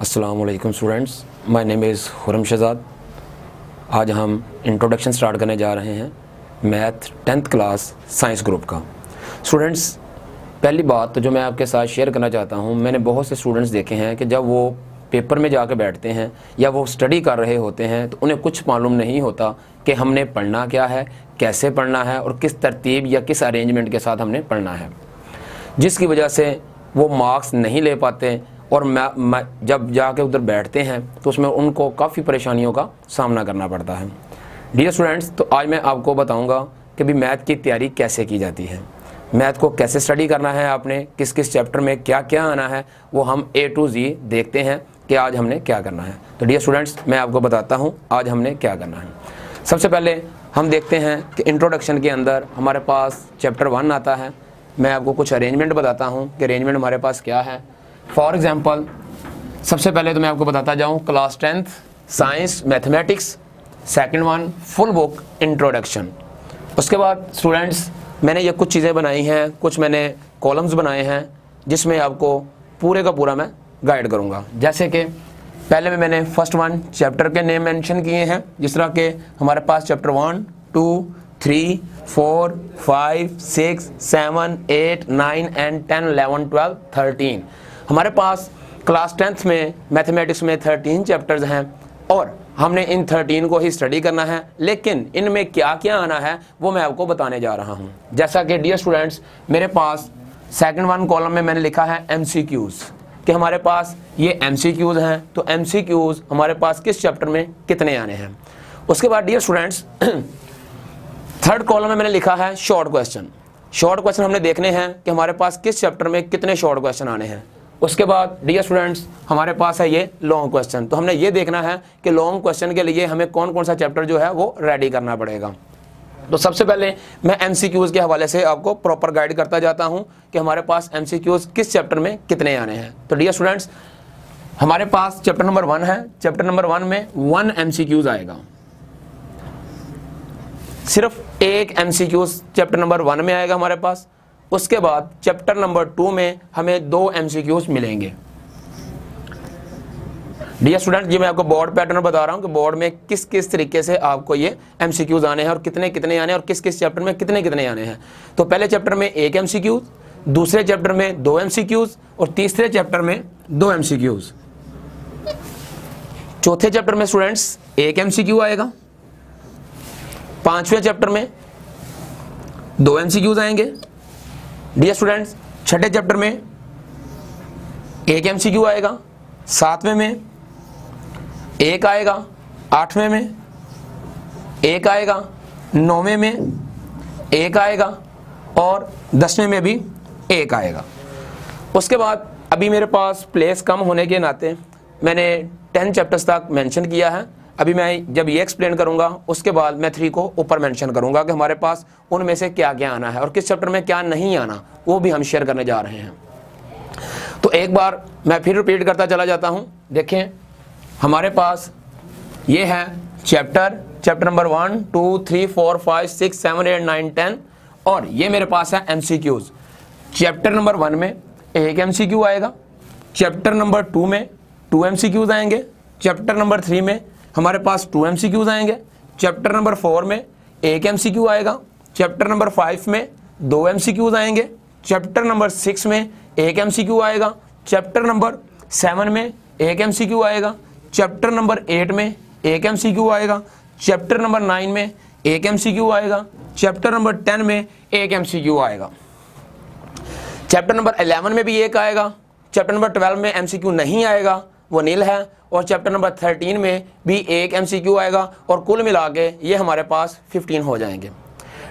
अस्सलामुअलैकुम students, my name is Khurram Shahzad. आज हम इंट्रोडक्शन स्टार्ट करने जा रहे हैं math 10th class science group का। स्टूडेंट्स, पहली बात तो जो मैं आपके साथ शेयर करना चाहता हूं, मैंने बहुत से स्टूडेंट्स देखे हैं कि जब वो पेपर में जाकर बैठते हैं या वो स्टडी कर रहे होते हैं तो उन्हें कुछ मालूम नहीं होता कि हमने पढ़ना क्या है, कैसे पढ़ना है और किस तरतीब या किस अरेंजमेंट के साथ हमने पढ़ना है, जिसकी वजह से वो मार्क्स नहीं ले पाते और जब जाके उधर बैठते हैं तो उसमें उनको काफ़ी परेशानियों का सामना करना पड़ता है। डियर स्टूडेंट्स, तो आज मैं आपको बताऊंगा कि भी मैथ की तैयारी कैसे की जाती है, मैथ को कैसे स्टडी करना है, आपने किस किस चैप्टर में क्या क्या आना है, वो हम A to Z देखते हैं कि आज हमने क्या करना है। तो डियर स्टूडेंट्स, मैं आपको बताता हूँ आज हमने क्या करना है। सबसे पहले हम देखते हैं कि इंट्रोडक्शन के अंदर हमारे पास चैप्टर 1 आता है। मैं आपको कुछ अरेंजमेंट बताता हूँ कि अरेंजमेंट हमारे पास क्या है। फॉर एग्जाम्पल, सबसे पहले तो मैं आपको बताता जाऊँ class 10th science mathematics second one full book introduction. उसके बाद स्टूडेंट्स, मैंने ये कुछ चीज़ें बनाई हैं, कुछ मैंने कॉलम्स बनाए हैं जिसमें आपको पूरे का पूरा मैं गाइड करूँगा। जैसे कि पहले में मैंने फर्स्ट वन चैप्टर के नेम मेंशन किए हैं, जिस तरह के हमारे पास चैप्टर 1, 2, 3, 4, 5, 6, 7, 8, 9 एंड 10, 11, 12, 13 हमारे पास क्लास 10th में मैथमेटिक्स में 13 चैप्टर्स हैं और हमने इन 13 को ही स्टडी करना है। लेकिन इनमें क्या क्या आना है वो मैं आपको बताने जा रहा हूँ। जैसा कि डियर स्टूडेंट्स, मेरे पास सेकंड वन कॉलम में मैंने लिखा है MCQs कि हमारे पास ये MCQs हैं। तो MCQs हमारे पास किस चैप्टर में कितने आने हैं। उसके बाद डियर स्टूडेंट्स, थर्ड कॉलम में मैंने लिखा है शॉर्ट क्वेश्चन। शॉर्ट क्वेश्चन हमने देखने हैं कि हमारे पास किस चैप्टर में कितने शॉर्ट क्वेश्चन आने हैं। उसके बाद डियर स्टूडेंट्स, हमारे पास है ये लॉन्ग क्वेश्चन। तो हमने ये देखना है कि लॉन्ग क्वेश्चन के लिए हमें कौन कौन सा चैप्टर जो है वो रेडी करना पड़ेगा। तो सबसे पहले मैं MCQs के हवाले से आपको प्रॉपर गाइड करता जाता हूं कि हमारे पास MCQs किस चैप्टर में कितने आने हैं। तो डियर स्टूडेंट्स, हमारे पास चैप्टर नंबर 1 है। चैप्टर नंबर 1 में 1 MCQs आएगा, सिर्फ एक MCQs चैप्टर नंबर 1 में आएगा हमारे पास। उसके बाद चैप्टर नंबर 2 में हमें 2 MCQs मिलेंगे। डियर स्टूडेंट, ये मैं आपको बोर्ड पैटर्न बता रहा हूं कि बोर्ड में किस किस तरीके से आपको ये MCQs आने हैं और कितने कितने आने हैं और किस किस चैप्टर में कितने कितने आने हैं। तो पहले चैप्टर में 1 MCQ, दूसरे चैप्टर में 2 MCQs और तीसरे चैप्टर में 2 MCQs। चौथे चैप्टर में स्टूडेंट्स 1 MCQ आएगा। पांचवें चैप्टर में 2 MCQs आएंगे। डियर स्टूडेंट्स, छठे चैप्टर में 1 MCQ आएगा। सातवें में 1 आएगा। आठवें में 1 आएगा। नौवें में 1 आएगा और 10वें में भी 1 आएगा। उसके बाद अभी मेरे पास प्लेस कम होने के नाते मैंने 10 चैप्टर्स तक मेंशन किया है। अभी मैं जब ये एक्सप्लेन करूंगा उसके बाद मैं 3 को ऊपर मेंशन करूंगा कि हमारे पास उनमें से क्या क्या आना है और किस चैप्टर में क्या नहीं आना, वो भी हम शेयर करने जा रहे हैं। तो एक बार मैं फिर रिपीट करता चला जाता हूं। देखें, हमारे पास ये है चैप्टर नंबर 1, 2, 3, 4, 5, 6, 7, 8, 9, 10 और ये मेरे पास है MCQs। चैप्टर नंबर 1 में 1 MCQ आएगा। चैप्टर नंबर 2 में 2 MCQs आएंगे। चैप्टर नंबर 3 में हमारे पास 2 MCQs आएंगे। चैप्टर नंबर 4 में 1 MCQ आएगा। चैप्टर नंबर 5 में 2 MCQs आएंगे। चैप्टर नंबर 6 में 1 MCQ आएगा। चैप्टर नंबर 7 में 1 MCQ आएगा। चैप्टर नंबर 8 में 1 MCQ आएगा। चैप्टर नंबर 9 में 1 MCQ आएगा। चैप्टर नंबर 10 में 1 MCQ आएगा। चैप्टर नंबर 11 में भी 1 आएगा। चैप्टर नंबर 12 में MCQ नहीं आएगा, वो नील है। और चैप्टर नंबर 13 में भी 1 MCQ आएगा और कुल मिला के ये हमारे पास 15 हो जाएंगे।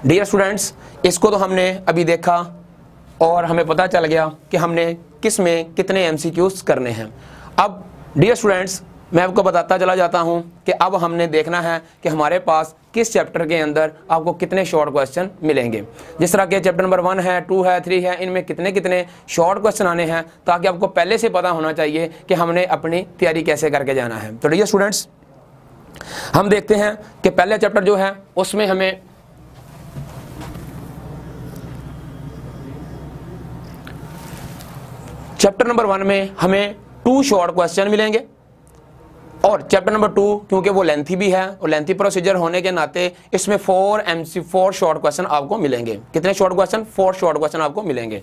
डियर स्टूडेंट्स, इसको तो हमने अभी देखा और हमें पता चल गया कि हमने किस में कितने MCQs करने हैं। अब डियर स्टूडेंट्स, मैं आपको बताता चला जाता हूं कि अब हमने देखना है कि हमारे पास किस चैप्टर के अंदर आपको कितने शॉर्ट क्वेश्चन मिलेंगे। जिस तरह के चैप्टर नंबर 1 है, 2 है, 3 है, इनमें कितने कितने शॉर्ट क्वेश्चन आने हैं, ताकि आपको पहले से पता होना चाहिए कि हमने अपनी तैयारी कैसे करके जाना है। तो डियर स्टूडेंट्स, हम देखते हैं कि पहले चैप्टर जो है उसमें हमें चैप्टर नंबर 1 में हमें 2 शॉर्ट क्वेश्चन मिलेंगे। और चैप्टर नंबर 2 क्योंकि वो लेंथी भी है और लेंथी प्रोसीजर होने के नाते इसमें 4 शॉर्ट क्वेश्चन आपको मिलेंगे। कितने शॉर्ट क्वेश्चन? 4 शॉर्ट क्वेश्चन आपको मिलेंगे।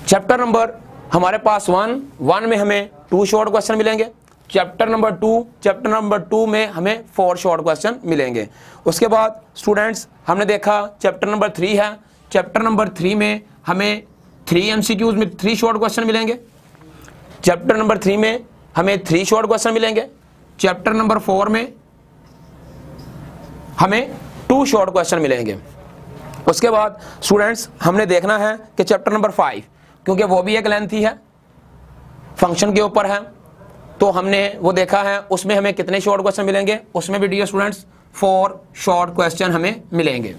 चैप्टर नंबर हमारे पास 1 में हमें 2 शॉर्ट क्वेश्चन मिलेंगे। चैप्टर नंबर 2 में हमें 4 शॉर्ट क्वेश्चन मिलेंगे। उसके बाद स्टूडेंट्स हमने देखा चैप्टर नंबर 3 है। चैप्टर नंबर 3 में हमें 3 MCQs में 3 शॉर्ट क्वेश्चन मिलेंगे। चैप्टर नंबर 3 में हमें 3 शॉर्ट क्वेश्चन मिलेंगे। चैप्टर नंबर 4 में हमें 2 शॉर्ट क्वेश्चन मिलेंगे। उसके बाद स्टूडेंट्स हमने देखना है कि चैप्टर नंबर 5 क्योंकि वो भी एक लेंथी है, फंक्शन के ऊपर है, तो हमने वो देखा है उसमें हमें कितने शॉर्ट क्वेश्चन मिलेंगे। उसमें भी डियर स्टूडेंट्स 4 शॉर्ट क्वेश्चन हमें मिलेंगे।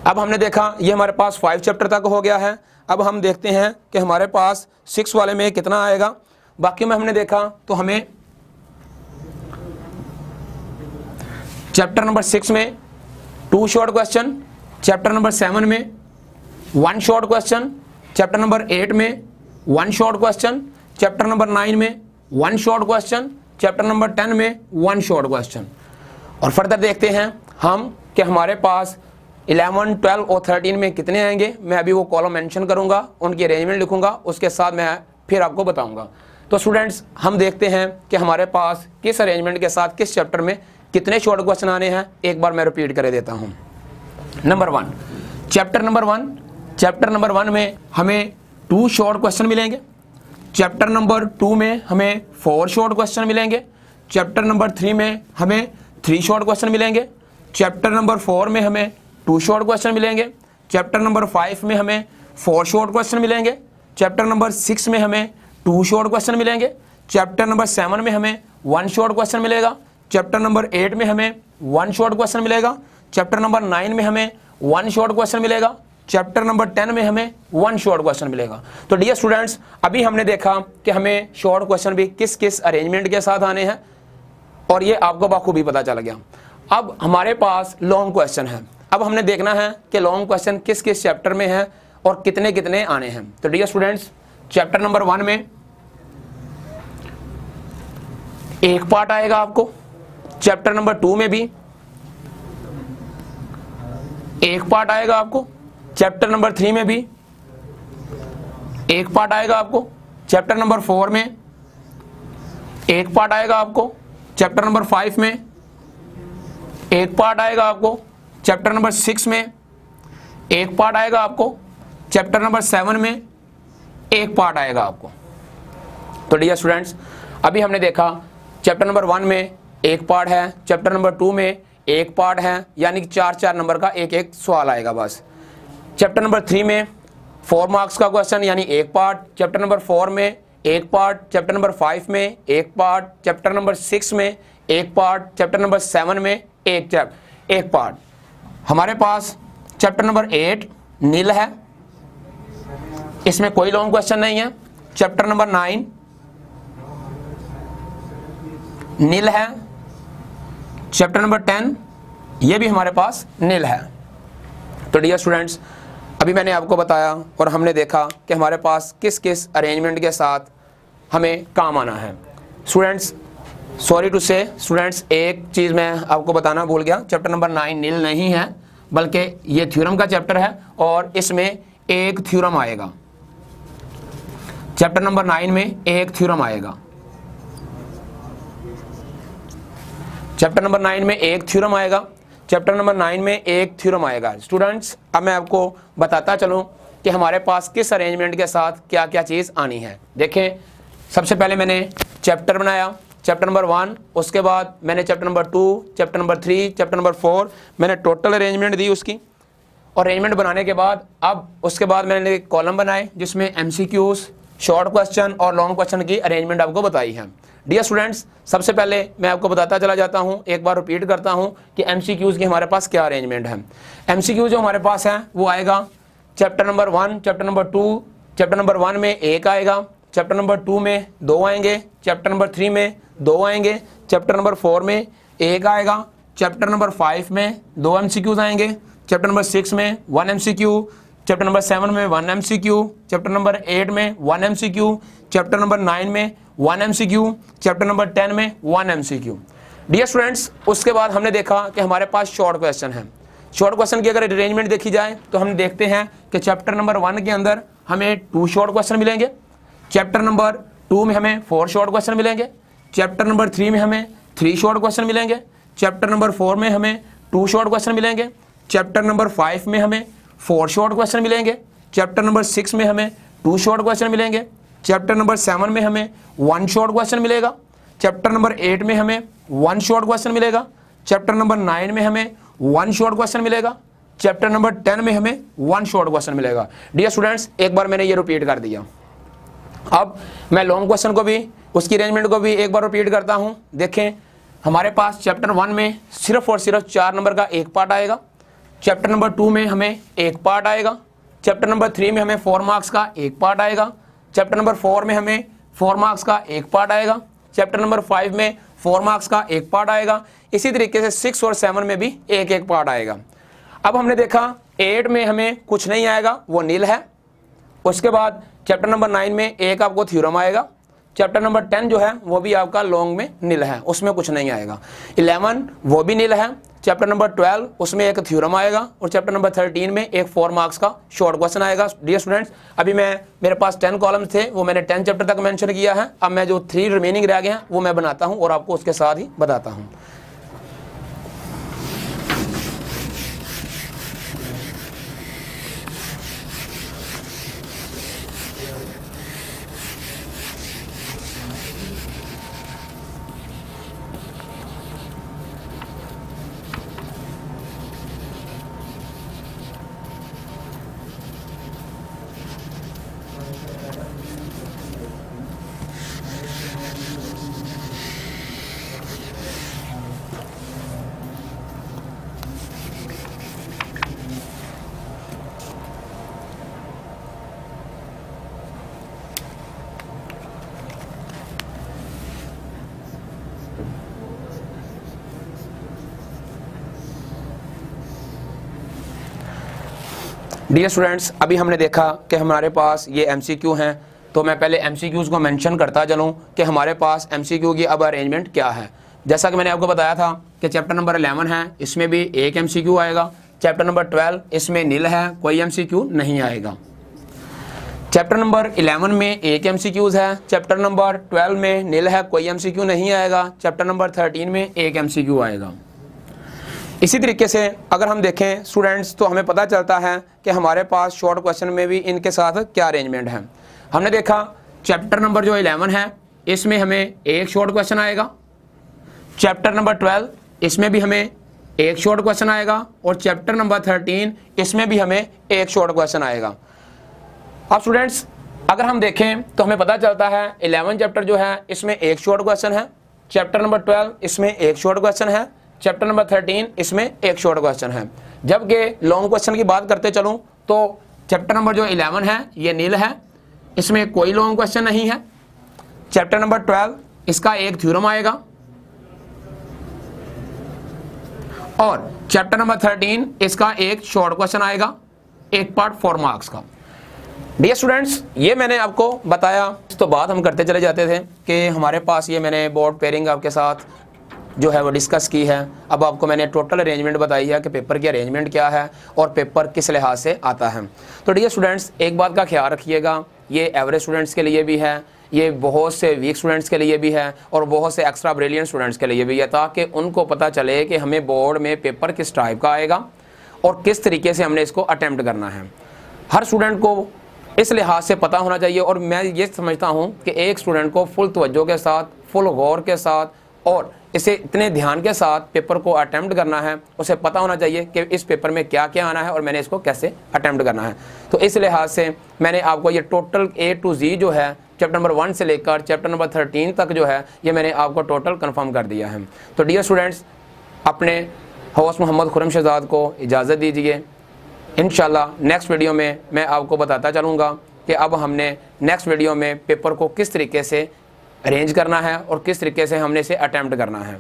अब हमने देखा ये हमारे पास 5 चैप्टर तक हो गया है। अब हम देखते हैं कि हमारे पास 6 वाले में कितना आएगा। बाकी में हमने देखा तो हमें चैप्टर नंबर 6 में 2 शॉर्ट क्वेश्चन, चैप्टर नंबर 7 में 1 शॉर्ट क्वेश्चन, चैप्टर नंबर 8 में 1 शॉर्ट क्वेश्चन, चैप्टर नंबर 9 में 1 शॉर्ट क्वेश्चन, चैप्टर नंबर 10 में 1 शॉर्ट क्वेश्चन। और फर्दर देखते हैं हम कि हमारे पास 11, 12 और 13 में कितने आएंगे। मैं अभी वो कॉलम मेंशन करूंगा, उनकी अरेंजमेंट लिखूंगा, उसके साथ मैं फिर आपको बताऊंगा। तो स्टूडेंट्स हम देखते हैं कि हमारे पास किस अरेंजमेंट के साथ किस चैप्टर में कितने शॉर्ट क्वेश्चन आने हैं। एक बार मैं रिपीट कर देता हूँ। नंबर 1 चैप्टर नंबर 1 में हमें 2 शॉर्ट क्वेश्चन मिलेंगे। चैप्टर नंबर 2 में हमें 4 शॉर्ट क्वेश्चन मिलेंगे। चैप्टर नंबर 3 में हमें 3 शॉर्ट क्वेश्चन मिलेंगे। चैप्टर नंबर 4 में हमें 2 शॉर्ट क्वेश्चन मिलेंगे। चैप्टर नंबर 5 में हमें 4 शॉर्ट क्वेश्चन मिलेंगे। चैप्टर नंबर 6 में हमें 2 शॉर्ट क्वेश्चन मिलेंगे। चैप्टर नंबर 7 में हमें 1 शॉर्ट क्वेश्चन मिलेगा। चैप्टर नंबर 8 में हमें 1 शॉर्ट क्वेश्चन मिलेगा। चैप्टर नंबर 9 में हमें 1 शॉर्ट क्वेश्चन मिलेगा। चैप्टर नंबर 10 में हमें 1 शॉर्ट क्वेश्चन मिलेगा। तो डियर स्टूडेंट्स अभी हमने देखा कि हमें शॉर्ट क्वेश्चन भी किस किस अरेंजमेंट के साथ आने हैं और ये आपको बखूबी पता चल गया। अब हमारे पास लॉन्ग क्वेश्चन है। अब हमने देखना है कि लॉन्ग क्वेश्चन किस किस चैप्टर में है और कितने कितने आने हैं। तो डियर स्टूडेंट्स चैप्टर नंबर 1 में एक पार्ट आएगा आपको। चैप्टर नंबर 2 में भी एक पार्ट आएगा आपको। चैप्टर नंबर 3 में भी एक पार्ट आएगा आपको। चैप्टर नंबर 4 में एक पार्ट आएगा आपको। चैप्टर नंबर 5 में एक पार्ट आएगा आपको। चैप्टर नंबर 6 में एक पार्ट आएगा आपको। चैप्टर नंबर 7 में एक पार्ट आएगा आपको। तो डियर स्टूडेंट्स अभी हमने देखा चैप्टर नंबर 1 में एक पार्ट है, चैप्टर नंबर 2 में एक पार्ट है, यानी कि 4 नंबर का एक एक सवाल आएगा बस। चैप्टर नंबर 3 में 4 मार्क्स का क्वेश्चन यानी एक पार्ट। चैप्टर नंबर 4 में एक पार्ट। चैप्टर नंबर 5 में एक पार्ट। चैप्टर नंबर 6 में एक पार्ट। चैप्टर नंबर 7 में एक पार्ट। हमारे पास चैप्टर नंबर 8 नील है, इसमें कोई लॉन्ग क्वेश्चन नहीं है। चैप्टर नंबर 9 नील है। चैप्टर नंबर 10 ये भी हमारे पास नील है। तो डियर स्टूडेंट्स अभी मैंने आपको बताया और हमने देखा कि हमारे पास किस किस अरेंजमेंट के साथ हमें काम आना है। स्टूडेंट्स सॉरी टू से स्टूडेंट्स एक चीज़ मैं आपको बताना भूल गया, चैप्टर नंबर 9 नील नहीं है बल्कि ये थ्योरम का चैप्टर है और इसमें एक थ्योरम आएगा। चैप्टर नंबर 9 में एक थ्योरम आएगा। चैप्टर नंबर 9 में एक थ्योरम आएगा। चैप्टर नंबर 9 में एक थ्योरम आएगा। स्टूडेंट्स अब मैं आपको बताता चलूं कि हमारे पास किस अरेंजमेंट के साथ क्या क्या चीज़ आनी है। देखें सबसे पहले मैंने चैप्टर बनाया, चैप्टर नंबर 1, उसके बाद मैंने chapter number 2, chapter number 3, chapter number 4 मैंने टोटल अरेंजमेंट दी उसकी। और अरेंजमेंट बनाने के बाद अब उसके बाद मैंने कॉलम बनाए जिसमें MCQs, शॉर्ट क्वेश्चन और लॉन्ग क्वेश्चन की अरेंजमेंट आपको बताई है। डियर स्टूडेंट्स सबसे पहले मैं आपको बताता चला जाता हूँ, एक बार रिपीट करता हूँ कि MCQs की हमारे पास क्या अरेंजमेंट है। MCQ जो हमारे पास है वो आएगा chapter number 1, chapter number 2, chapter number 1 में एक आएगा, चैप्टर नंबर 2 में 2 आएंगे, चैप्टर नंबर 3 में 2 आएंगे, चैप्टर नंबर 4 में एक आएगा, चैप्टर नंबर 5 में 2 MCQs आएंगे, चैप्टर नंबर 6 में 1 MCQ, चैप्टर नंबर 7 में 1 MCQ, चैप्टर नंबर 8 में 1 MCQ, चैप्टर नंबर 9 में 1 MCQ, चैप्टर नंबर 10 में 1 MCQ। डियर स्टूडेंट्स, उसके बाद हमने देखा कि हमारे पास शॉर्ट क्वेश्चन है। शॉर्ट क्वेश्चन की अगर अरेंजमेंट देखी जाए तो हम देखते हैं कि चैप्टर नंबर 1 के अंदर हमें 2 शॉर्ट क्वेश्चन मिलेंगे, चैप्टर नंबर 2 में हमें 4 शॉर्ट क्वेश्चन मिलेंगे, चैप्टर नंबर 3 में हमें 3 शॉर्ट क्वेश्चन मिलेंगे, चैप्टर नंबर 4 में हमें 2 शॉर्ट क्वेश्चन मिलेंगे, चैप्टर नंबर 5 में हमें 4 शॉर्ट क्वेश्चन मिलेंगे, चैप्टर नंबर 6 में हमें 2 शॉर्ट क्वेश्चन मिलेंगे, चैप्टर नंबर 7 में हमें 1 शॉर्ट क्वेश्चन मिलेगा, चैप्टर नंबर 8 में हमें 1 शॉर्ट क्वेश्चन मिलेगा, चैप्टर नंबर 9 में हमें 1 शॉर्ट क्वेश्चन मिलेगा, चैप्टर नंबर 10 में हमें 1 शॉर्ट क्वेश्चन मिलेगा। डियर स्टूडेंट्स, एक बार मैंने ये रिपीट कर दिया। अब मैं लॉन्ग क्वेश्चन को भी, उसकी अरेंजमेंट को भी एक बार रिपीट करता हूं। देखें, हमारे पास चैप्टर 1 में सिर्फ और सिर्फ 4 नंबर का एक पार्ट आएगा, चैप्टर नंबर 2 में हमें एक पार्ट आएगा, चैप्टर नंबर 3 में हमें 4 मार्क्स का एक पार्ट आएगा, चैप्टर नंबर 4 में हमें 4 मार्क्स का एक पार्ट आएगा, चैप्टर नंबर 5 में 4 मार्क्स का एक पार्ट आएगा। इसी तरीके से 6 और 7 में भी एक एक पार्ट आएगा। अब हमने देखा 8 में हमें कुछ नहीं आएगा, वो नील है। उसके बाद चैप्टर नंबर 9 में एक आपको थ्योरम आएगा, चैप्टर नंबर 10 जो है वो भी आपका लॉन्ग में नील है, उसमें कुछ नहीं आएगा। 11 वो भी नील है, चैप्टर नंबर 12 उसमें एक थ्योरम आएगा, और चैप्टर नंबर 13 में एक 4 मार्क्स का शॉर्ट क्वेश्चन आएगा। डियर स्टूडेंट्स, अभी मेरे पास 10 कॉलम्स थे, वो मैंने 10 चैप्टर तक मेंशन किया है। अब मैं जो 3 रिमेनिंग रह गए हैं वो मैं बनाता हूँ और आपको उसके साथ ही बताता हूँ। डियर स्टूडेंट्स, अभी हमने देखा कि हमारे पास ये MCQ हैं, तो मैं पहले MCQs को मेंशन करता चलूँ कि हमारे पास MCQ की अब अरेंजमेंट क्या है। जैसा कि मैंने आपको बताया था कि चैप्टर नंबर 11 है, इसमें भी एक MCQ आएगा, चैप्टर नंबर 12 इसमें नील है, कोई MCQ नहीं आएगा। चैप्टर नंबर 11 में एक MCQs है, चैप्टर नंबर 12 में नील है, कोई MCQ नहीं आएगा, चैप्टर नंबर 13 में एक MCQ आएगा। इसी तरीके से अगर हम देखें स्टूडेंट्स, तो हमें पता चलता है कि हमारे पास शॉर्ट क्वेश्चन में भी इनके साथ क्या अरेंजमेंट है। हमने देखा चैप्टर नंबर जो 11 है इसमें हमें एक शॉर्ट क्वेश्चन आएगा, चैप्टर नंबर 12 इसमें भी हमें एक शॉर्ट क्वेश्चन आएगा, और चैप्टर नंबर 13 इसमें भी हमें एक शॉर्ट क्वेश्चन आएगा। अब स्टूडेंट्स, अगर हम देखें तो हमें पता चलता है 11 चैप्टर जो है इसमें एक शॉर्ट क्वेश्चन है, चैप्टर नंबर 12 इसमें एक शॉर्ट क्वेश्चन है, चैप्टर नंबर 13 इसमें एक शॉर्ट क्वेश्चन है। जबकि लॉन्ग क्वेश्चन की बात करते चलूं तो चैप्टर नंबर जो 11 है ये नील है, इसमें कोई लॉन्ग क्वेश्चन नहीं है। चैप्टर नंबर 12 इसका एक थ्योरम आएगा, और चैप्टर नंबर 13 इसका एक शॉर्ट क्वेश्चन आएगा, एक पार्ट 4 मार्क्स का। डियर स्टूडेंट्स, ये मैंने आपको बताया। तो बात हम करते चले जाते थे कि हमारे पास ये मैंने बोर्ड पेयरिंग आपके साथ जो है वो डिस्कस की है। अब आपको मैंने टोटल अरेंजमेंट बताई है कि पेपर की अरेंजमेंट क्या है और पेपर किस लिहाज से आता है। तो डियर स्टूडेंट्स, एक बात का ख्याल रखिएगा, ये एवरेज स्टूडेंट्स के लिए भी है, ये बहुत से वीक स्टूडेंट्स के लिए भी है, और बहुत से एक्स्ट्रा ब्रिलियंट स्टूडेंट्स के लिए भी है, ताकि उनको पता चले कि हमें बोर्ड में पेपर किस टाइप का आएगा और किस तरीके से हमने इसको अटैम्प्ट करना है। हर स्टूडेंट को इस लिहाज से पता होना चाहिए, और मैं ये समझता हूँ कि एक स्टूडेंट को फुल तवज्जो के साथ, फुल गौर के साथ और इसे इतने ध्यान के साथ पेपर को अटैम्प्ट करना है, उसे पता होना चाहिए कि इस पेपर में क्या क्या आना है और मैंने इसको कैसे अटैम्प्ट करना है। तो इस लिहाज से मैंने आपको ये टोटल A to Z जो है चैप्टर नंबर 1 से लेकर चैप्टर नंबर 13 तक जो है ये मैंने आपको टोटल कंफर्म कर दिया है। तो डियर स्टूडेंट्स, अपने होस्ट मोहम्मद खुर्रम शहजाद को इजाज़त दीजिए। इंशाल्लाह नेक्स्ट वीडियो में मैं आपको बताता चलूँगा कि अब हमने नेक्स्ट वीडियो में पेपर को किस तरीके से अरेंज करना है और किस तरीके से हमने इसे अटैम्प्ट करना है।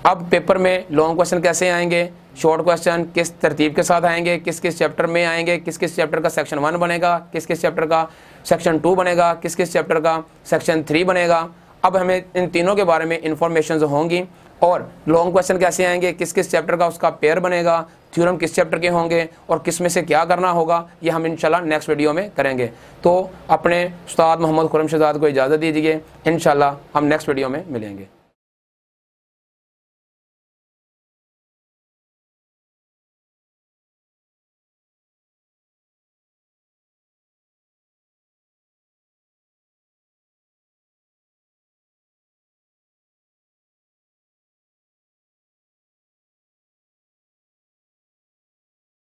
अब पेपर में लॉन्ग क्वेश्चन कैसे आएंगे, शॉर्ट क्वेश्चन किस तरतीब के साथ आएंगे, किस किस चैप्टर में आएंगे, किस किस चैप्टर का सेक्शन 1 बनेगा, किस किस चैप्टर का सेक्शन 2 बनेगा, किस किस चैप्टर का सेक्शन 3 बनेगा। अब हमें इन तीनों के बारे में इंफॉर्मेशन होंगी। और लॉन्ग क्वेश्चन कैसे आएंगे, किस किस चैप्टर का उसका पेयर बनेगा, थ्योरम किस चैप्टर के होंगे और किस में से क्या करना होगा, ये हम इंशाल्लाह नेक्स्ट वीडियो में करेंगे। तो अपने उस्ताद मोहम्मद खुर्रम शहजाद को इजाज़त दीजिए, इंशाल्लाह हम नेक्स्ट वीडियो में मिलेंगे।